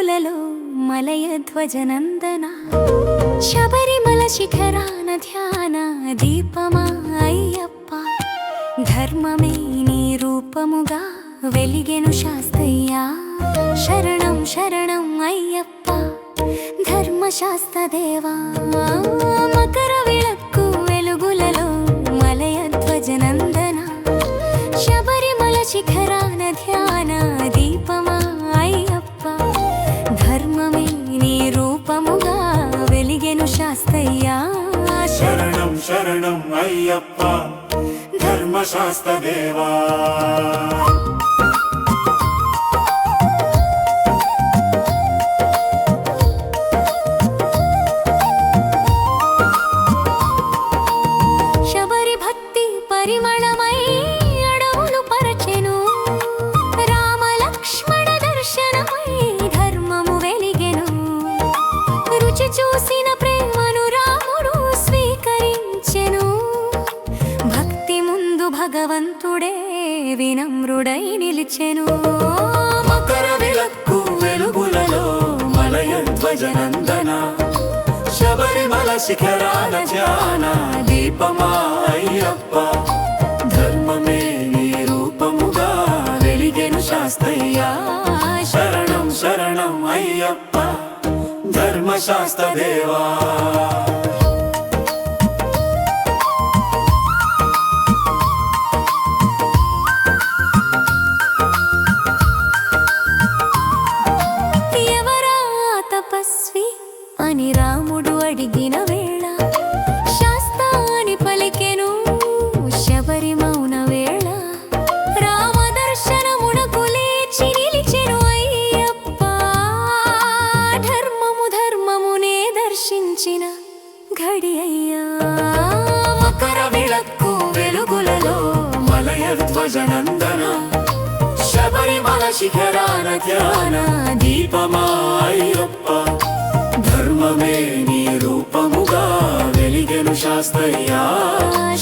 వెలుగులలో మలయధ్వజనందన శబరిమల శిఖరాన ధ్యాన దీపమా అయ్యప్ప ధర్మమే నీ రూపముగా వెలిగెను శాస్తయ్యా శరణం శరణం అయ్యప్ప ధర్మశాస్త్రదేవా మకర విళక్కు వెలుగులలో మలయధ్వజనందన శబరిమల శిఖరాన ధ్యాన దీపమా అయ్యప్ప ధర్మమే నీ రూపముగా వెలిగెను శాస్తయ్యా శరణం శరణం అయ్యప్ప ధర్మశాస్త్రదేవా శబరి భక్తి పరిమళమై అడవులు పరచెను రామ లక్ష్మణ దర్శనమై ధర్మము వెలిగెను రుచి చూసిన ప్రేమను రాముడు స్వీకరించెను భక్తి ముందు భగవంతుడే వినమ్రుడై నిలిచెను మకర విళక్కు వెలుగులలో మలయధ్వజనందన శబరిమల శిఖరాన ధ్యాన దీపమా అయ్యప్ప ధర్మమే నీ రూపముగా వెలిగెను శాస్తయ్యా శరణం శరణం అయ్యప్ప ధర్మశాస్త్రదేవా ఎవరా తపస్వి అని రాముడు అడిగిన వేళ శాస్తా అని పలికెను శబరి మౌన వేళ రామ దర్శనమునకు లేచి నిలిచెను అయ్యప్ప ధర్మమునే దర్శించిన ఘడి అయ్యా మకర విళక్కు వెలుగులలో మలయధ్వజనందన శబరిమల శిఖరాన ధ్యాన దీపమా అయ్యప్ప ధర్మమే నీ రూపముగా వెలిగెను శాస్తయ్యా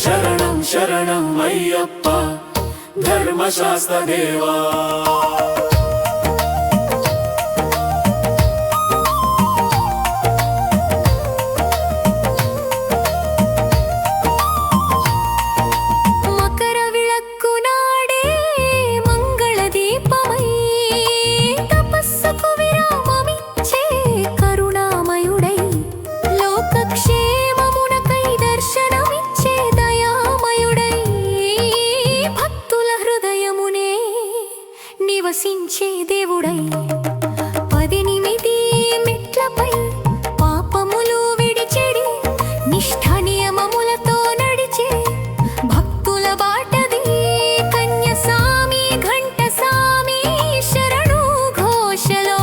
శరణం శరణం అయ్యప్ప ధర్మశాస్త్రదేవా మకర విళక్కు నాడే మంగళ దీపమై తపస్సుకు విరామమిచ్చే కరుణామయుడై లోకక్షేమమునకై దర్శనమిచ్చే దయామయుడై భక్తుల హృదయమునే నివసించే దేవుడై 18 మెట్లపై పాపములు విడిచెడి నిష్ఠ నియమములతో నడిచే భక్తుల బాటది కన్యసామి ఘంటసామి శరణు ఘోషలో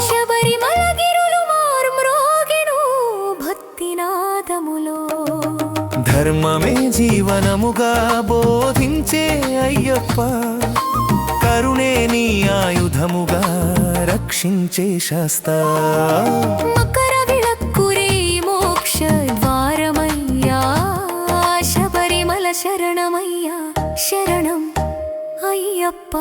శబరిమల గిరులు మార్మ్రోగెను భక్తినాదములో ధర్మమే జీవనముగా బోధించే అయ్యప్ప కరుణే నీ ఆయుధముగా రక్షించే శాస్తా మకర విళక్కురే మోక్ష ద్వారమయ్యా శబరిమల శరణమయ్యా శరణం అయ్యప్ప